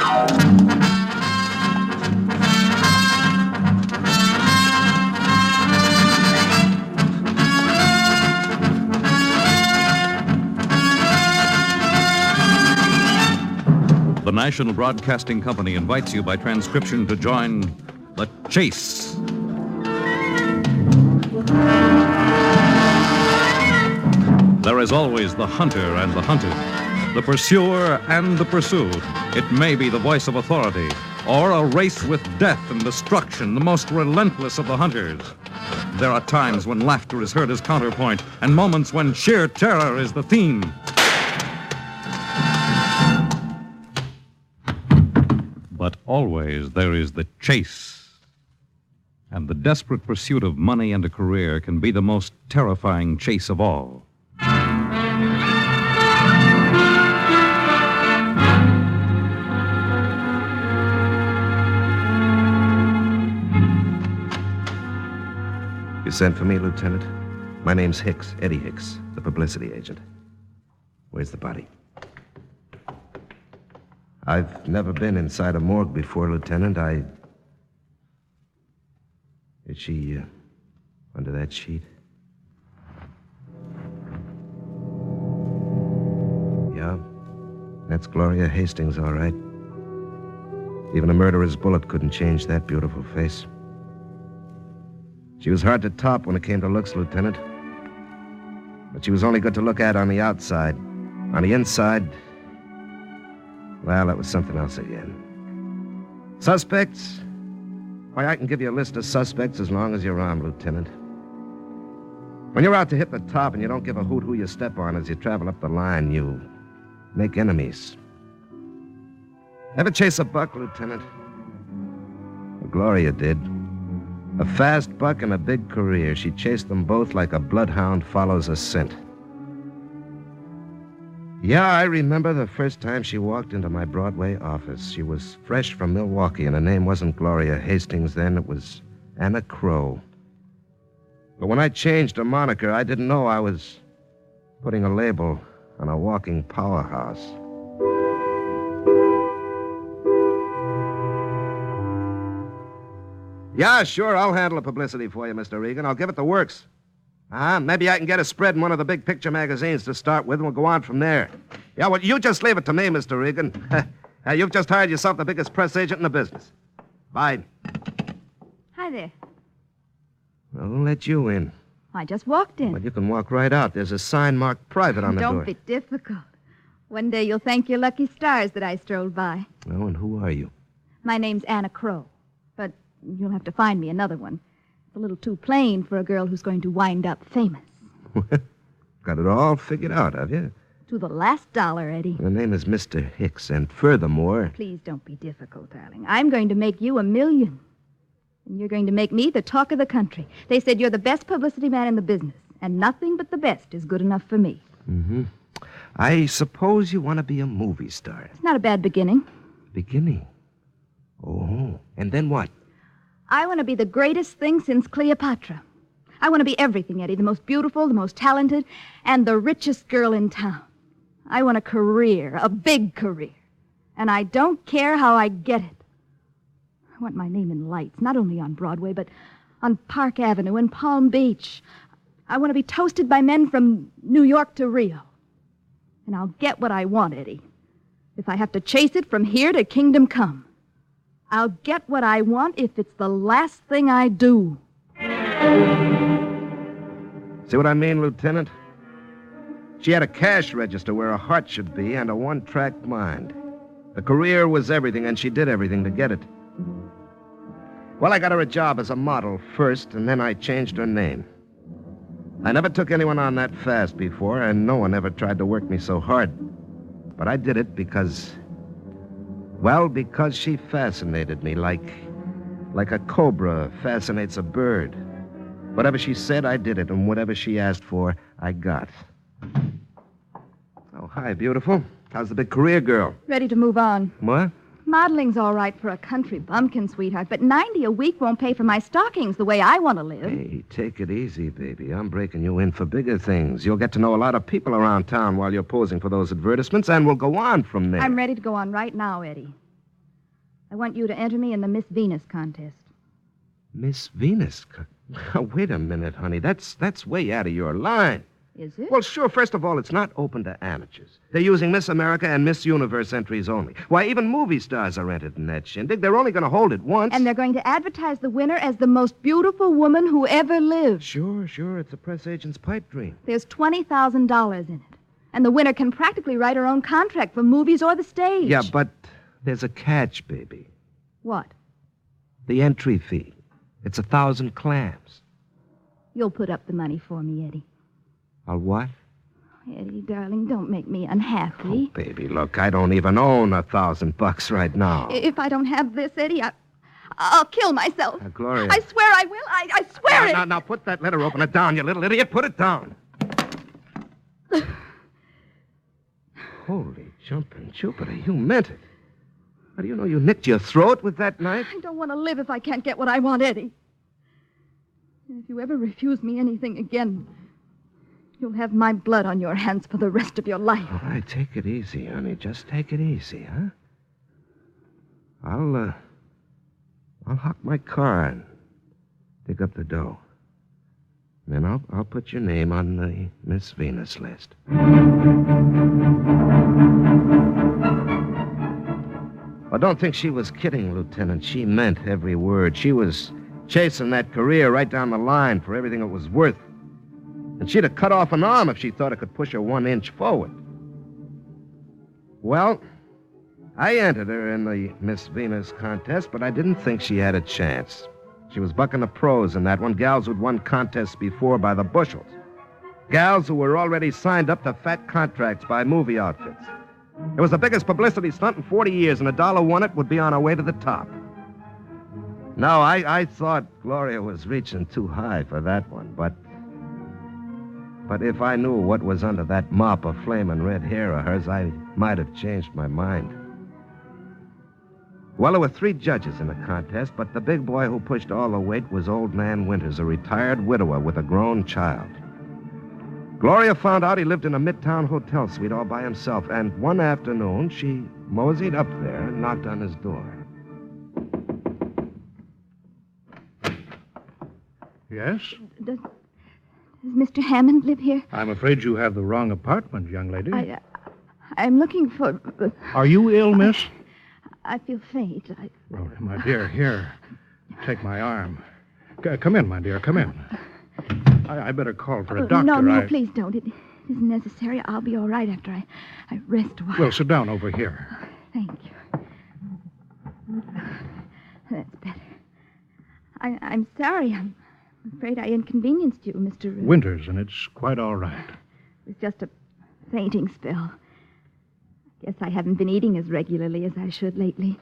The National Broadcasting Company invites you by transcription to join The Chase. There is always the hunter and the hunted, the pursuer and the pursued. It may be the voice of authority, or a race with death and destruction, the most relentless of the hunters. There are times when laughter is heard as counterpoint, and moments when sheer terror is the theme. But always there is the chase. And the desperate pursuit of money and a career can be the most terrifying chase of all. You sent for me, Lieutenant? My name's Hicks, Eddie Hicks, the publicity agent. Where's the body? I've never been inside a morgue before, Lieutenant. Is she under that sheet? Yeah, that's Gloria Hastings, all right. Even a murderer's bullet couldn't change that beautiful face. She was hard to top when it came to looks, Lieutenant. But she was only good to look at on the outside. On the inside, well, that was something else again. Suspects? Why, I can give you a list of suspects as long as you're armed, Lieutenant. When you're out to hit the top and you don't give a hoot who you step on as you travel up the line, you make enemies. Ever chase a buck, Lieutenant? Well, Gloria did. A fast buck and a big career. She chased them both like a bloodhound follows a scent. Yeah, I remember the first time she walked into my Broadway office. She was fresh from Milwaukee, and her name wasn't Gloria Hastings then. It was Anna Crow. But when I changed her moniker, I didn't know I was putting a label on a walking powerhouse. Yeah, sure, I'll handle the publicity for you, Mr. Regan. I'll give it the works. Maybe I can get a spread in one of the big picture magazines to start with, and we'll go on from there. Yeah, well, you just leave it to me, Mr. Regan. You've just hired yourself the biggest press agent in the business. Bye. Hi there. Well, who let you in? I just walked in. Well, you can walk right out. There's a sign marked private on the door. Don't be difficult. One day you'll thank your lucky stars that I strolled by. Oh, and who are you? My name's Anna Crow. But you'll have to find me another one. It's a little too plain for a girl who's going to wind up famous. Got it all figured out, have you? To the last dollar, Eddie. The name is Mr. Hicks, and furthermore... Please don't be difficult, darling. I'm going to make you $1 million. And you're going to make me the talk of the country. They said you're the best publicity man in the business, and nothing but the best is good enough for me. Mm-hmm. I suppose you want to be a movie star. It's not a bad beginning. Beginning? Oh, and then what? I want to be the greatest thing since Cleopatra. I want to be everything, Eddie. The most beautiful, the most talented, and the richest girl in town. I want a career, a big career. And I don't care how I get it. I want my name in lights, not only on Broadway, but on Park Avenue and Palm Beach. I want to be toasted by men from New York to Rio. And I'll get what I want, Eddie. If I have to chase it from here to Kingdom Come. I'll get what I want if it's the last thing I do. See what I mean, Lieutenant? She had a cash register where her heart should be and a one-track mind. The career was everything, and she did everything to get it. Well, I got her a job as a model first, and then I changed her name. I never took anyone on that fast before, and no one ever tried to work me so hard. But I did it because she fascinated me like a cobra fascinates a bird. Whatever she said, I did it, and whatever she asked for, I got. Oh, hi, beautiful. How's the big career girl? Ready to move on. What? Modeling's all right for a country bumpkin, sweetheart, but $90 a week won't pay for my stockings the way I want to live. Hey, take it easy, baby. I'm breaking you in for bigger things. You'll get to know a lot of people around town while you're posing for those advertisements, and we'll go on from there. I'm ready to go on right now, Eddie. I want you to enter me in the Miss Venus contest. Miss Venus? Wait a minute, honey. That's way out of your line. Is it? Well, sure. First of all, it's not open to amateurs. They're using Miss America and Miss Universe entries only. Why, even movie stars are entered in that shindig. They're only going to hold it once. And they're going to advertise the winner as the most beautiful woman who ever lived. Sure. It's a press agent's pipe dream. There's $20,000 in it. And the winner can practically write her own contract for movies or the stage. Yeah, but there's a catch, baby. What? The entry fee. It's 1,000 clams. You'll put up the money for me, Eddie. I'll what? Eddie, darling, don't make me unhappy. Oh, baby, look, I don't even own $1,000 right now. If I don't have this, Eddie, I'll kill myself. Gloria. I swear I will. I swear it. Now, put that letter opener down, you little idiot. Put it down. Holy jumping Jupiter, you meant it. How do you know you nicked your throat with that knife? I don't want to live if I can't get what I want, Eddie. If you ever refuse me anything again, you'll have my blood on your hands for the rest of your life. All right, take it easy, honey. Just take it easy, huh? I'll hock my car and dig up the dough. Then I'll put your name on the Miss Venus list. Well, don't think she was kidding, Lieutenant. She meant every word. She was chasing that career right down the line for everything it was worth. And she'd have cut off an arm if she thought it could push her 1 inch forward. Well, I entered her in the Miss Venus contest, but I didn't think she had a chance. She was bucking the pros in that one, gals who'd won contests before by the bushels. Gals who were already signed up to fat contracts by movie outfits. It was the biggest publicity stunt in 40 years, and a dollar won it would be on her way to the top. No, I thought Gloria was reaching too high for that one, but if I knew what was under that mop of flaming red hair of hers, I might have changed my mind. Well, there were 3 judges in the contest, but the big boy who pushed all the weight was old Nan Winters, a retired widower with a grown child. Gloria found out he lived in a midtown hotel suite all by himself, and one afternoon she moseyed up there and knocked on his door. Yes? Does Mr. Hammond live here? I'm afraid you have the wrong apartment, young lady. I'm looking for... Are you ill, miss? I feel faint. Oh, my dear, here. Take my arm. Come in, my dear, come in. I better call for a doctor. No, please don't. It isn't necessary. I'll be all right after I rest a while. Well, sit down over here. Thank you. That's better. I'm sorry. I'm afraid I inconvenienced you, Mr. Winters, and it's quite all right. It was just a fainting spell. Guess I haven't been eating as regularly as I should lately.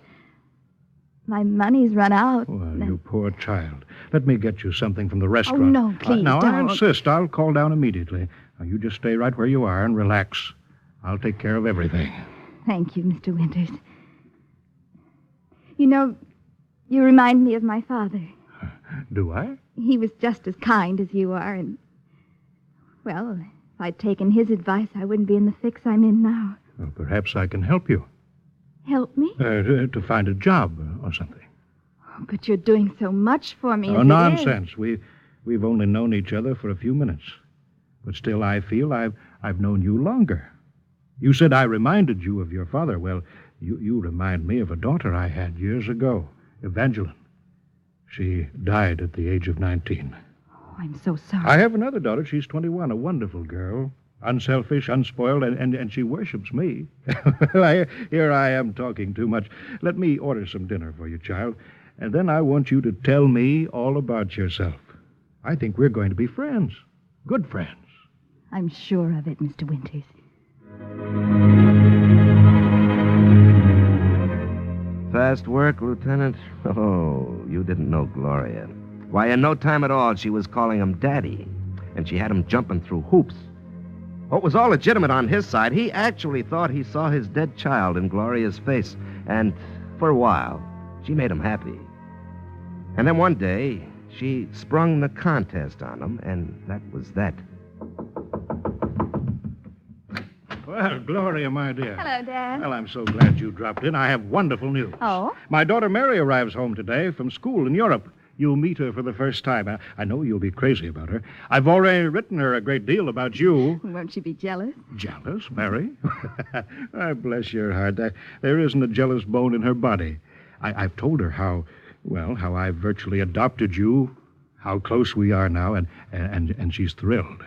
My money's run out. Well, you poor child. Let me get you something from the restaurant. Oh, no, please Now, don't. I insist. I'll call down immediately. Now, you just stay right where you are and relax. I'll take care of everything. Thank you, Mr. Winters. You know, you remind me of my father. Do I? He was just as kind as you are, and, well, if I'd taken his advice, I wouldn't be in the fix I'm in now. Well, perhaps I can help you. Help me? To find a job or something. Oh, but you're doing so much for me. Oh, nonsense. We've only known each other for a few minutes. But still, I feel I've known you longer. You said I reminded you of your father. Well, you remind me of a daughter I had years ago, Evangeline. She died at the age of 19. Oh, I'm so sorry. I have another daughter. She's 21, a wonderful girl. Unselfish, unspoiled, and she worships me. Here I am talking too much. Let me order some dinner for you, child. And then I want you to tell me all about yourself. I think we're going to be friends. Good friends. I'm sure of it, Mr. Winters. Fast work, Lieutenant? Oh, you didn't know Gloria. Why, in no time at all, she was calling him Daddy. And she had him jumping through hoops. Oh, it was all legitimate on his side. He actually thought he saw his dead child in Gloria's face. And for a while, she made him happy. And then one day, she sprung the contest on him, and that was that. Well, Gloria, my dear. Hello, Dad. Well, I'm so glad you dropped in. I have wonderful news. Oh? My daughter Mary arrives home today from school in Europe. You'll meet her for the first time. I know you'll be crazy about her. I've already written her a great deal about you. Won't she be jealous? Jealous, Mary? Oh, bless your heart. There isn't a jealous bone in her body. I've told her how I've virtually adopted you, how close we are now, and she's thrilled.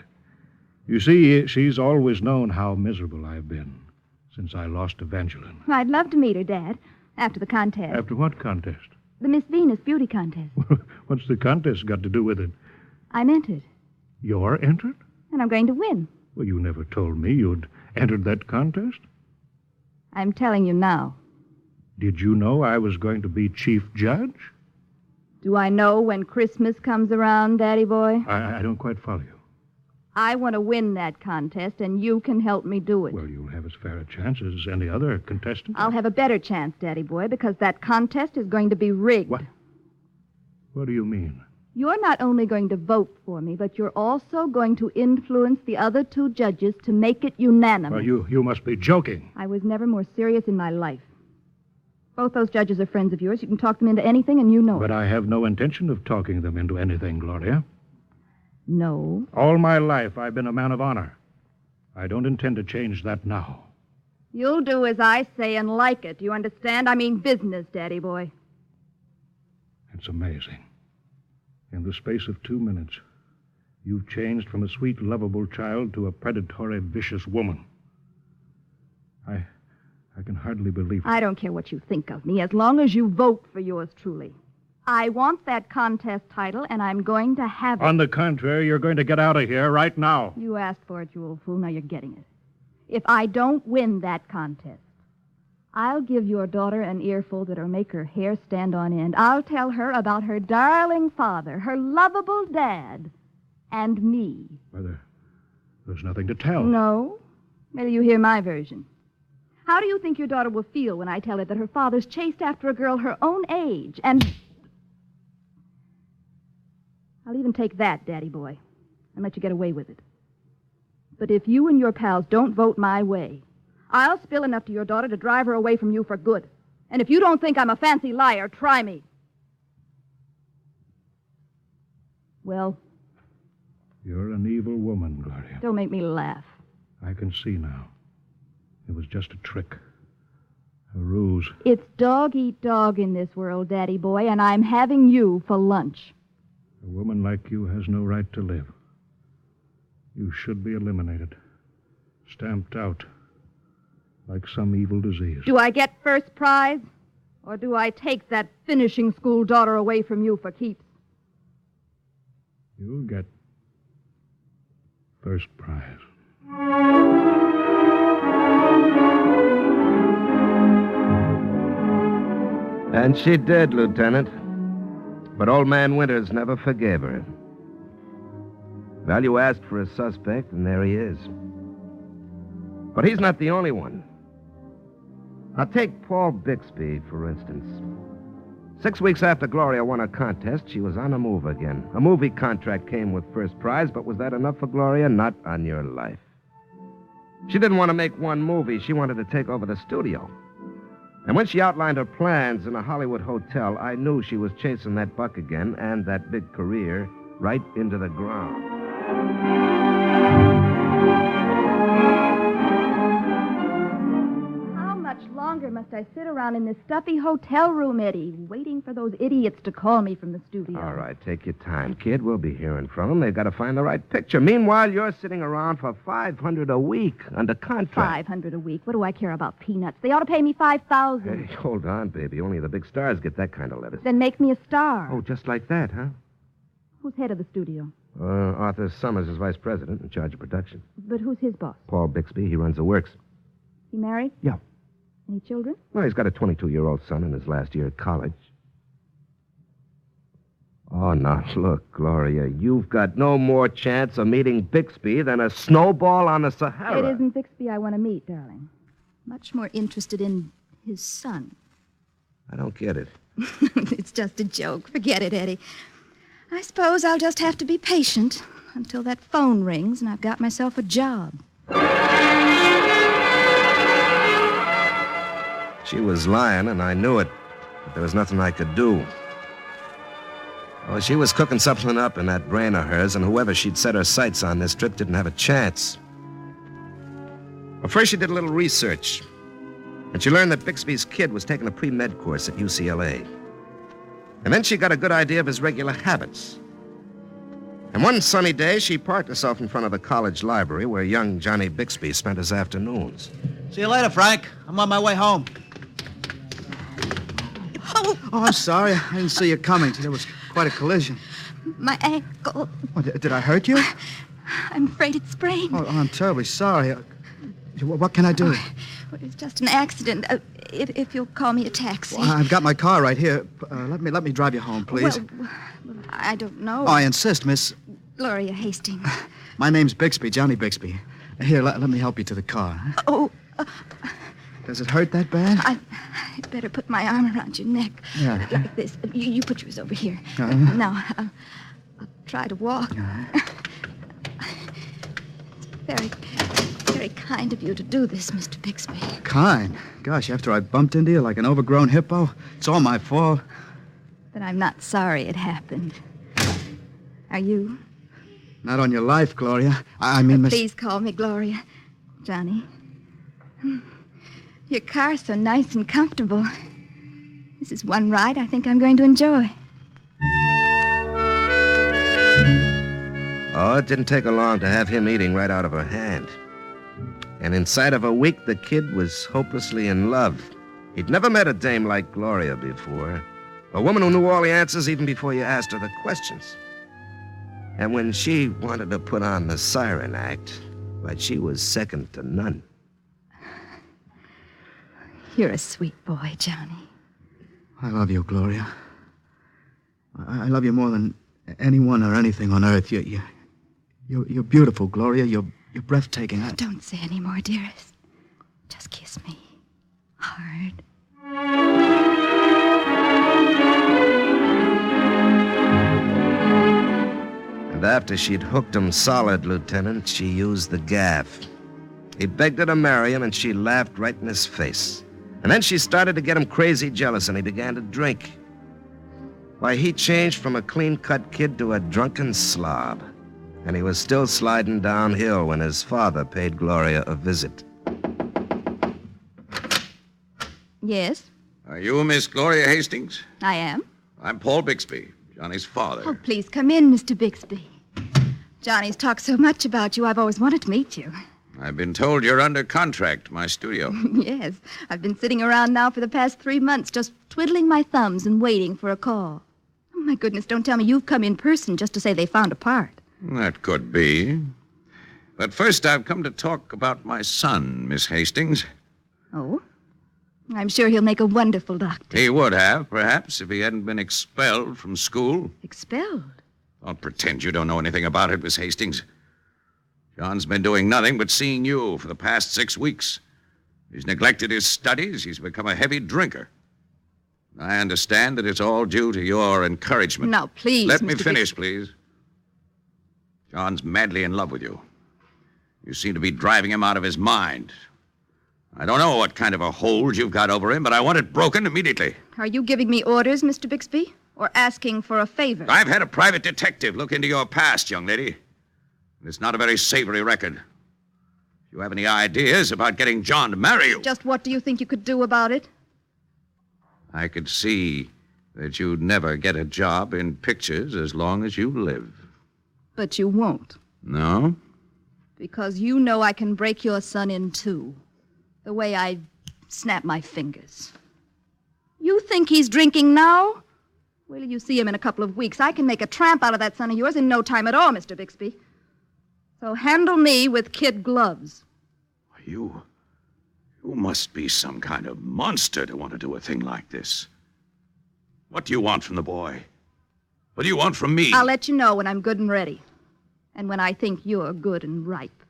You see, she's always known how miserable I've been since I lost Evangeline. I'd love to meet her, Dad, after the contest. After what contest? The Miss Venus beauty contest. What's the contest got to do with it? I'm entered, You're entered? and I'm going to win. Well, you never told me you'd entered that contest. I'm telling you now. Did you know I was going to be chief judge? Do I know when Christmas comes around, Daddy boy? I don't quite follow you. I want to win that contest, and you can help me do it. Well, you'll have as fair a chance as any other contestant. I'll have a better chance, Daddy boy, because that contest is going to be rigged. What? What do you mean? You're not only going to vote for me, but you're also going to influence the other two judges to make it unanimous. Well, you must be joking. I was never more serious in my life. Both those judges are friends of yours. You can talk them into anything, and you know But it. I have no intention of talking them into anything, Gloria. No. All my life, I've been a man of honor. I don't intend to change that now. You'll do as I say and like it. Do you understand? I mean business, Daddy boy. It's amazing. In the space of 2 minutes, you've changed from a sweet, lovable child to a predatory, vicious woman. I can hardly believe it. I don't care what you think of me, as long as you vote for yours truly. I want that contest title, and I'm going to have it. On the contrary, you're going to get out of here right now. You asked for it, you old fool. Now you're getting it. If I don't win that contest, I'll give your daughter an earful that'll make her hair stand on end. I'll tell her about her darling father, her lovable dad, and me. Well, there's nothing to tell. No? Wait till you hear my version. How do you think your daughter will feel when I tell her that her father's chased after a girl her own age, and... I'll even take that, Daddy boy, and let you get away with it. But if you and your pals don't vote my way, I'll spill enough to your daughter to drive her away from you for good. And if you don't think I'm a fancy liar, try me. Well, You're an evil woman, Gloria. don't make me laugh. I can see now. It was just a trick. A ruse. It's dog eat dog in this world, Daddy boy, and I'm having you for lunch. A woman like you has no right to live. You should be eliminated. Stamped out. Like some evil disease. Do I get first prize? Or do I take that finishing school daughter away from you for keeps? You'll get first prize. And she did, Lieutenant. But old man Winters never forgave her. Well, you asked for a suspect, and there he is. But he's not the only one. Now, take Paul Bixby, for instance. 6 weeks after Gloria won her contest, she was on the move again. A movie contract came with first prize, but was that enough for Gloria? Not on your life. She didn't want to make one movie. She wanted to take over the studio. And when she outlined her plans in a Hollywood hotel, I knew she was chasing that buck again and that big career right into the ground. How much longer must I sit around in this stuffy hotel room, Eddie, waiting for those idiots to call me from the studio? All right, take your time, kid. We'll be hearing from them. They've got to find the right picture. Meanwhile, you're sitting around for $500 a week under contract. $500 a week. What do I care about peanuts? They ought to pay me $5,000. Hey, hold on, baby. Only the big stars get that kind of lettuce. Then make me a star. Oh, just like that, huh? Who's head of the studio? Arthur Summers is vice president in charge of production. But who's his boss? Paul Bixby, he runs the works. He married? Yeah. Any children? Well, he's got a 22-year-old son in his last year at college. Oh, now, look, Gloria, you've got no more chance of meeting Bixby than a snowball on the Sahara. It isn't Bixby I want to meet, darling. Much more interested in his son. I don't get it. It's just a joke. Forget it, Eddie. I suppose I'll just have to be patient until that phone rings and I've got myself a job. She was lying, and I knew it, but there was nothing I could do. Oh, she was cooking something up in that brain of hers, and whoever she'd set her sights on this trip didn't have a chance. Well, first she did a little research, and she learned that Bixby's kid was taking a pre-med course at UCLA. And then she got a good idea of his regular habits. And one sunny day, she parked herself in front of the college library where young Johnny Bixby spent his afternoons. See you later, Frank. I'm on my way home. Oh, I'm sorry. I didn't see you coming. There was quite a collision. My ankle. Oh, did I hurt you? I'm afraid it's sprained. Oh, I'm terribly sorry. What can I do? Well, it's just an accident. If you'll call me a taxi. Well, I've got my car right here. Let me drive you home, please. Well, I don't know. Oh, I insist, Miss... Gloria Hastings. My name's Bixby, Johnny Bixby. Here, let me help you to the car. Oh. Does it hurt that bad? I'd better put my arm around your neck. Yeah. Like this. You put yours over here. Now, I'll try to walk. It's very kind of you to do this, Mr. Bixby. Kind? Gosh, after I bumped into you like an overgrown hippo, it's all my fault. But I'm not sorry it happened. Are you? Not on your life, Gloria. I mean, Miss... Please call me Gloria, Johnny. Your car's so nice and comfortable. This is one ride I think I'm going to enjoy. Oh, it didn't take her long to have him eating right out of her hand. And inside of a week, the kid was hopelessly in love. He'd never met a dame like Gloria before. A woman who knew all the answers even before you asked her the questions. And when she wanted to put on the siren act, but she was second to none. You're a sweet boy, Johnny. I love you, Gloria. I love you more than anyone or anything on earth. You're beautiful, Gloria. You're breathtaking. Don't say any more, dearest. Just kiss me. Hard. And after she'd hooked him solid, Lieutenant, she used the gaff. He begged her to marry him, and she laughed right in his face. And then she started to get him crazy jealous, and he began to drink. Why, he changed from a clean-cut kid to a drunken slob. And he was still sliding downhill when his father paid Gloria a visit. Yes? Are you Miss Gloria Hastings? I am. I'm Paul Bixby, Johnny's father. Oh, please come in, Mr. Bixby. Johnny's talked so much about you, I've always wanted to meet you. I've been told you're under contract to my studio. Yes. I've been sitting around now for the past 3 months, just twiddling my thumbs and waiting for a call. Oh, my goodness, don't tell me you've come in person just to say they found a part. That could be. But first, I've come to talk about my son, Miss Hastings. Oh? I'm sure he'll make a wonderful doctor. He would have, perhaps, if he hadn't been expelled from school. Expelled? Don't pretend you don't know anything about it, Miss Hastings. John's been doing nothing but seeing you for the past 6 weeks. He's neglected his studies. He's become a heavy drinker. I understand that it's all due to your encouragement. Now, please, Let me Mr. finish, please. John's madly in love with you. You seem to be driving him out of his mind. I don't know what kind of a hold you've got over him, but I want it broken immediately. Are you giving me orders, Mr. Bixby, or asking for a favor? I've had a private detective look into your past, young lady. It's not a very savory record. If you have any ideas about getting John to marry you... Just what do you think you could do about it? I could see that you'd never get a job in pictures as long as you live. But you won't. No? Because you know I can break your son in two. The way I snap my fingers. You think he's drinking now? Wait till you see him in a couple of weeks. I can make a tramp out of that son of yours in no time at all, Mr. Bixby. So handle me with kid gloves. You must be some kind of monster to want to do a thing like this. What do you want from the boy? What do you want from me? I'll let you know when I'm good and ready. And when I think you're good and ripe.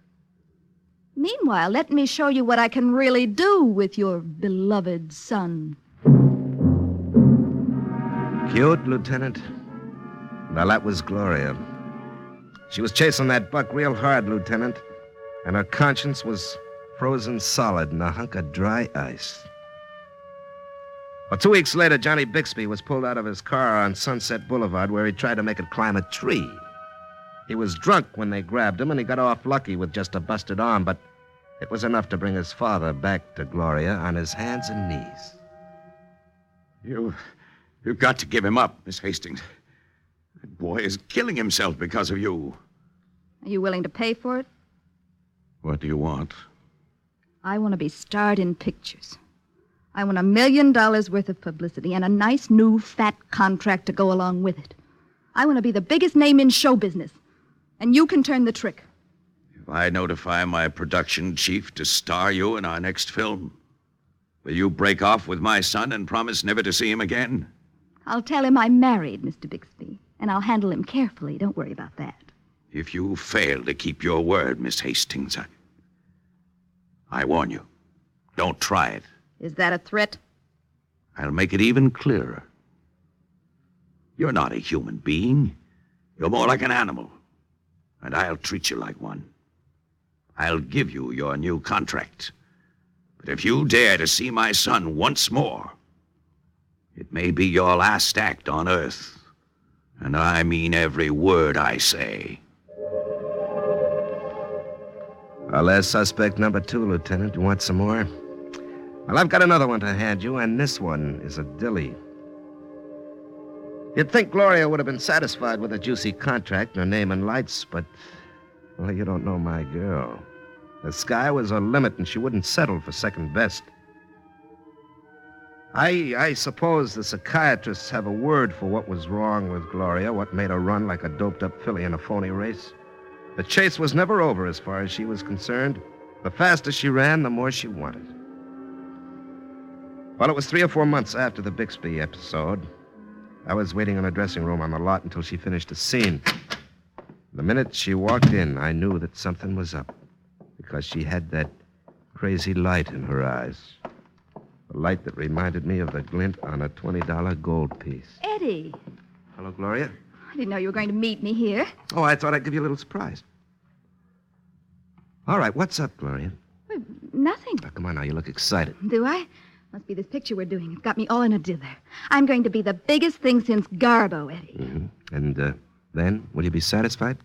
Meanwhile, let me show you what I can really do with your beloved son. Cute, Lieutenant? Well, that was Gloria. She was chasing that buck real hard, Lieutenant, and her conscience was frozen solid in a hunk of dry ice. Well, 2 weeks later, Johnny Bixby was pulled out of his car on Sunset Boulevard where he tried to make it climb a tree. He was drunk when they grabbed him, and he got off lucky with just a busted arm, but it was enough to bring his father back to Gloria on his hands and knees. You've got to give him up, Miss Hastings. That boy is killing himself because of you. Are you willing to pay for it? What do you want? I want to be starred in pictures. I want $1 million worth of publicity and a nice new fat contract to go along with it. I want to be the biggest name in show business. And you can turn the trick. If I notify my production chief to star you in our next film, will you break off with my son and promise never to see him again? I'll tell him I'm married, Mr. Bixby, and I'll handle him carefully. Don't worry about that. If you fail to keep your word, Miss Hastings, I warn you, don't try it. Is that a threat? I'll make it even clearer. You're not a human being. You're more like an animal. And I'll treat you like one. I'll give you your new contract. But if you dare to see my son once more, it may be your last act on Earth. And I mean every word I say. Well, there's suspect number 2, Lieutenant. You want some more? Well, I've got another one to hand you, and this one is a dilly. You'd think Gloria would have been satisfied with a juicy contract and her name in lights, but, well, you don't know my girl. The sky was her limit, and she wouldn't settle for second best. I suppose the psychiatrists have a word for what was wrong with Gloria, what made her run like a doped-up filly in a phony race. The chase was never over as far as she was concerned. The faster she ran, the more she wanted. Well, it was 3 or 4 months after the Bixby episode. I was waiting in a dressing room on the lot until she finished a scene. The minute she walked in, I knew that something was up, because she had that crazy light in her eyes. A light that reminded me of the glint on a $20 gold piece. Eddie, Hello, Gloria. I didn't know you were going to meet me here. Oh, I thought I'd give you a little surprise. All right, what's up, Gloria? Well, nothing. Oh, come on now, you look excited. Do I? Must be this picture we're doing. It's got me all in a dither. I'm going to be the biggest thing since Garbo, Eddie. Mm-hmm. And then, will you be satisfied?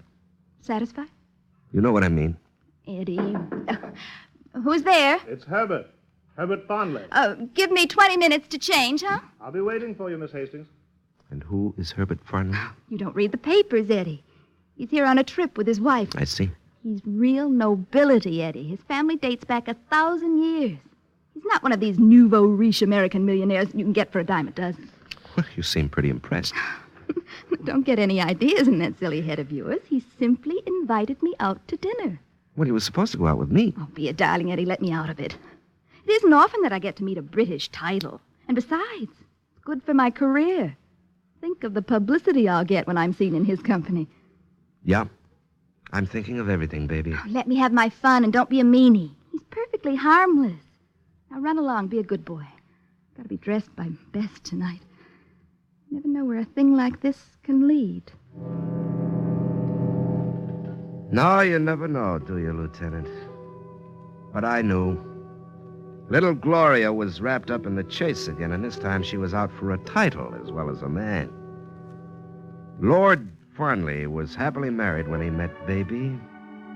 Satisfied? You know what I mean. Eddie. Who's there? It's Herbert. Herbert Fondley. Give me 20 minutes to change, huh? I'll be waiting for you, Miss Hastings. And who is Herbert Farnley? You don't read the papers, Eddie. He's here on a trip with his wife. I see. He's real nobility, Eddie. His family dates back 1,000 years. He's not one of these nouveau riche American millionaires you can get for a dime a dozen. Well, you seem pretty impressed. Don't get any ideas in that silly head of yours. He simply invited me out to dinner. Well, he was supposed to go out with me. Oh, be a darling, Eddie. Let me out of it. It isn't often that I get to meet a British title. And besides, it's good for my career. Think of the publicity I'll get when I'm seen in his company. Yeah. I'm thinking of everything, baby. Oh, let me have my fun and don't be a meanie. He's perfectly harmless. Now run along, be a good boy. Gotta be dressed by best tonight. Never know where a thing like this can lead. No, you never know, do you, Lieutenant? But I knew. Little Gloria was wrapped up in the chase again, and this time she was out for a title as well as a man. Lord Farnley was happily married when he met Baby,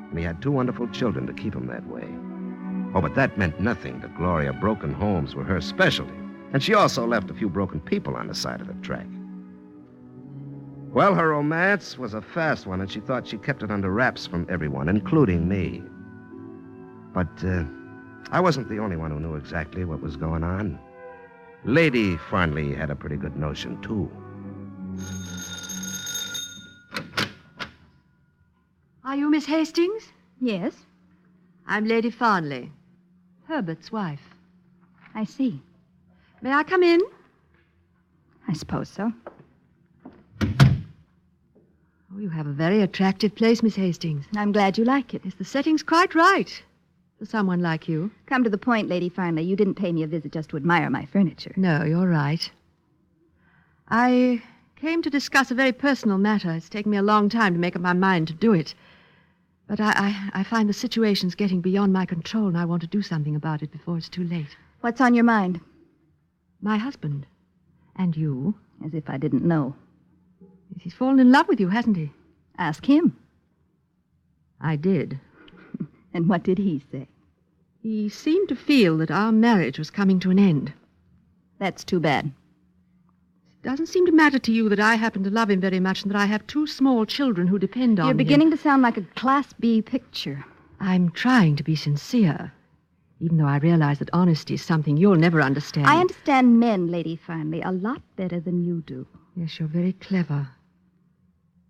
and he had 2 wonderful children to keep him that way. Oh, but that meant nothing to Gloria. Broken homes were her specialty, and she also left a few broken people on the side of the track. Well, her romance was a fast one, and she thought she kept it under wraps from everyone, including me. But, I wasn't the only one who knew exactly what was going on. Lady Farnley had a pretty good notion, too. Are you Miss Hastings? Yes, I'm Lady Farnley, Herbert's wife. I see. May I come in? I suppose so. Oh, you have a very attractive place, Miss Hastings. I'm glad you like it. Yes, the setting's quite right for someone like you. Come to the point, Lady Farnley. You didn't pay me a visit just to admire my furniture. No, you're right. I came to discuss a very personal matter. It's taken me a long time to make up my mind to do it. But I find the situation's getting beyond my control, and I want to do something about it before it's too late. What's on your mind? My husband. And you. As if I didn't know. He's fallen in love with you, hasn't he? Ask him. I did. And what did he say? He seemed to feel that our marriage was coming to an end. That's too bad. It doesn't seem to matter to you that I happen to love him very much and that I have 2 small children who depend on him. You're beginning to sound like a Class B picture. I'm trying to be sincere, even though I realize that honesty is something you'll never understand. I understand men, Lady Farnley, a lot better than you do. Yes, you're very clever.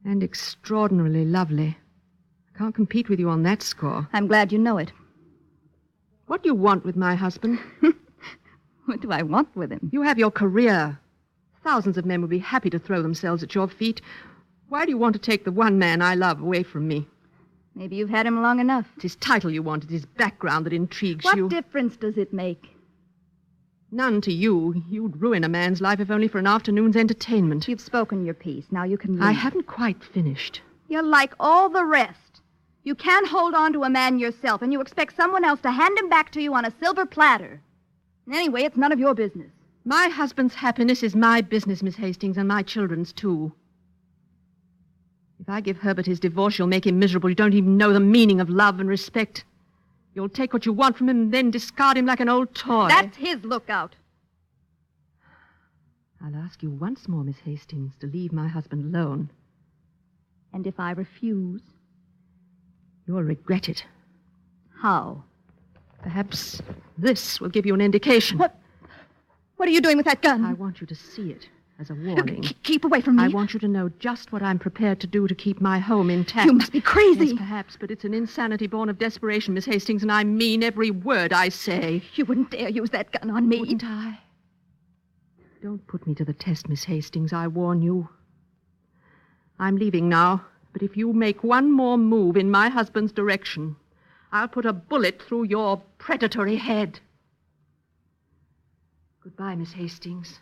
And extraordinarily lovely. I can't compete with you on that score. I'm glad you know it. What do you want with my husband? What do I want with him? You have your career. Thousands of men would be happy to throw themselves at your feet. Why do you want to take the one man I love away from me? Maybe you've had him long enough. It's his title you want. It's his background that intrigues What you. difference does it make? None to you. You'd ruin a man's life if only for an afternoon's entertainment. You've spoken your piece. Now you can leave. I haven't quite finished. You're like all the rest. You can't hold on to a man yourself, and you expect someone else to hand him back to you on a silver platter. Anyway, it's none of your business. My husband's happiness is my business, Miss Hastings, and my children's, too. If I give Herbert his divorce, you'll make him miserable. You don't even know the meaning of love and respect. You'll take what you want from him and then discard him like an old toy. That's his lookout. I'll ask you once more, Miss Hastings, to leave my husband alone. And if I refuse? You'll regret it. How? Perhaps this will give you an indication. What are you doing with that gun? I want you to see it as a warning. Keep away from me. I want you to know just what I'm prepared to do to keep my home intact. You must be crazy. Yes, perhaps, but it's an insanity born of desperation, Miss Hastings, and I mean every word I say. You wouldn't dare use that gun on me. Wouldn't I? Don't put me to the test, Miss Hastings, I warn you. I'm leaving now, but if you make one more move in my husband's direction, I'll put a bullet through your predatory head. Goodbye, Miss Hastings.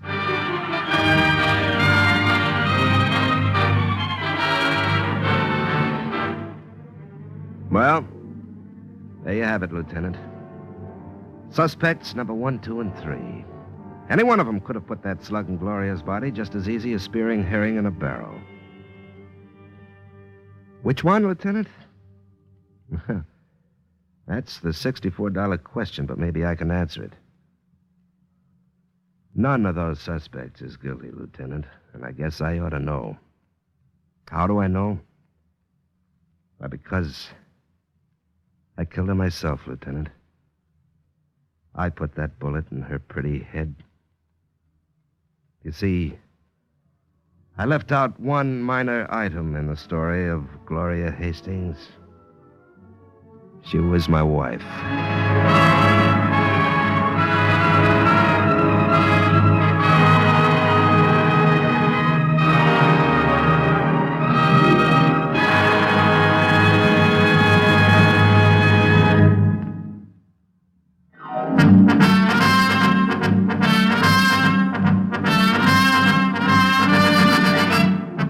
Well, there you have it, Lieutenant. Suspects number 1, 2, and 3. Any one of them could have put that slug in Gloria's body just as easy as spearing herring in a barrel. Which one, Lieutenant? That's the $64 question, but maybe I can answer it. None of those suspects is guilty, Lieutenant, and I guess I ought to know. How do I know? Why, because I killed her myself, Lieutenant. I put that bullet in her pretty head. You see, I left out one minor item in the story of Gloria Hastings. She was my wife.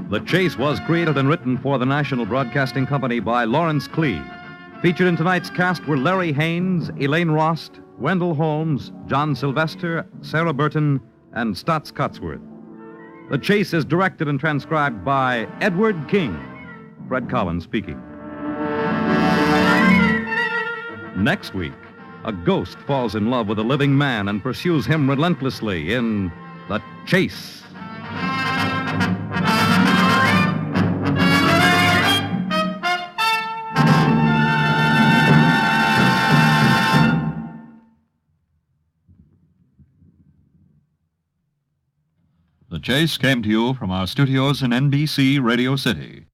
The Chase was created and written for the National Broadcasting Company by Lawrence Clee. Featured in tonight's cast were Larry Haynes, Elaine Rost, Wendell Holmes, John Sylvester, Sarah Burton, and Stotts Cotsworth. The Chase is directed and transcribed by Edward King. Fred Collins speaking. Next week, a ghost falls in love with a living man and pursues him relentlessly in The Chase. The Chase came to you from our studios in NBC Radio City.